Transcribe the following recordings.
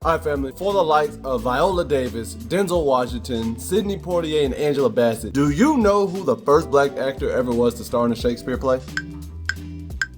Alright family, for the likes of Viola Davis, Denzel Washington, Sidney Poitier, and Angela Bassett, do you know who the first black actor ever was to star in a Shakespeare play?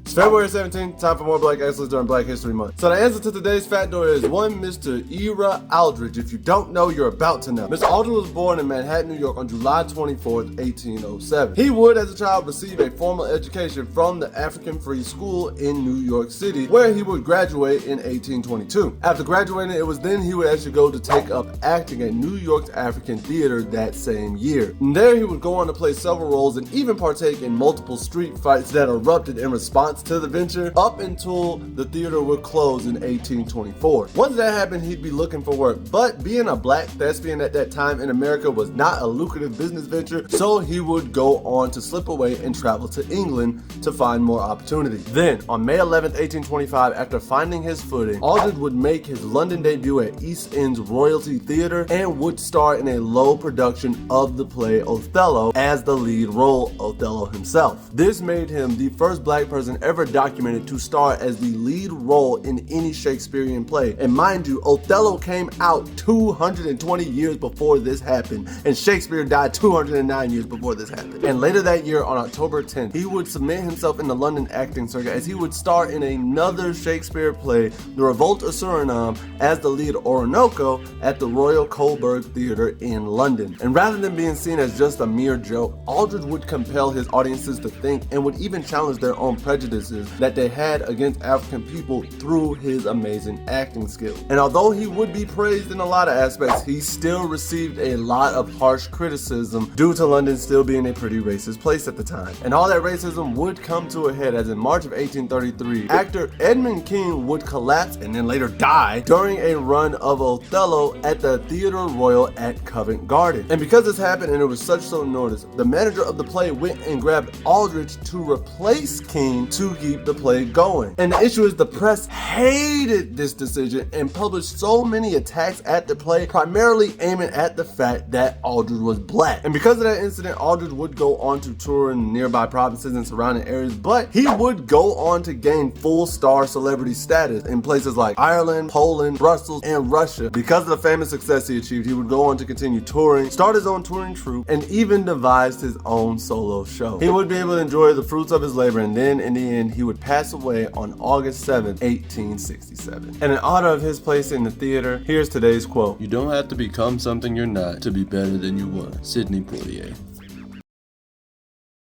It's February 17th, time for more Black Excellence during Black History Month. So the answer to today's factoid is one Mr. Ira Aldridge. If you don't know, you're about to know. Mr. Aldridge was born in Manhattan, New York on July 24th, 1807. He would, as a child, receive a formal education from the African Free School in New York City, where he would graduate in 1822. After graduating, it was then he would actually go to take up acting at New York's African Theater that same year. And there he would go on to play several roles and even partake in multiple street fights that erupted in response to the venture up until the theater would close in 1824. Once that happened, he'd be looking for work, but being a black thespian at that time in America was not a lucrative business venture, so he would go on to slip away and travel to England to find more opportunity. Then, on May 11th, 1825, after finding his footing, Aldridge would make his London debut at East End's Royalty Theatre and would star in a low production of the play Othello as the lead role, Othello himself. This made him the first black person ever documented to star as the lead role in any Shakespearean play. And mind you, Othello came out 220 years before this happened, and Shakespeare died 209 years before this happened. And later that year, on October 10th, he would submit himself in the London acting circuit as he would star in another Shakespeare play, The Revolt of Suriname, as the lead Orinoco at the Royal Coburg Theatre in London. And rather than being seen as just a mere joke, Aldridge would compel his audiences to think and would even challenge their own prejudices that they had against African people through his amazing acting skills. And although he would be praised in a lot of aspects, he still received a lot of harsh criticism due to London still being a pretty racist place at the time. And all that racism would come to a head as in March of 1833, actor Edmund Kean would collapse and then later die during a run of Othello at the Theatre Royal at Covent Garden. And because this happened and it was such so noticed, the manager of the play went and grabbed Aldridge to replace Kean to keep the play going. And the issue is the press hated this decision and published so many attacks at the play, primarily aiming at the fact that Aldridge was black. And because of that incident, Aldridge would go on to tour in nearby provinces and surrounding areas, but he would go on to gain full star celebrity status in places like Ireland, Poland, Brussels, and Russia. Because of the famous success he achieved, he would go on to continue touring, start his own touring troupe, and even devised his own solo show. He would be able to enjoy the fruits of his labor, and then in the end, he would pass away on August 7th, 1867. And in honor of his place in the theater, here's today's quote: "You don't have to become something you're not to be better than you were." Sidney Poitier.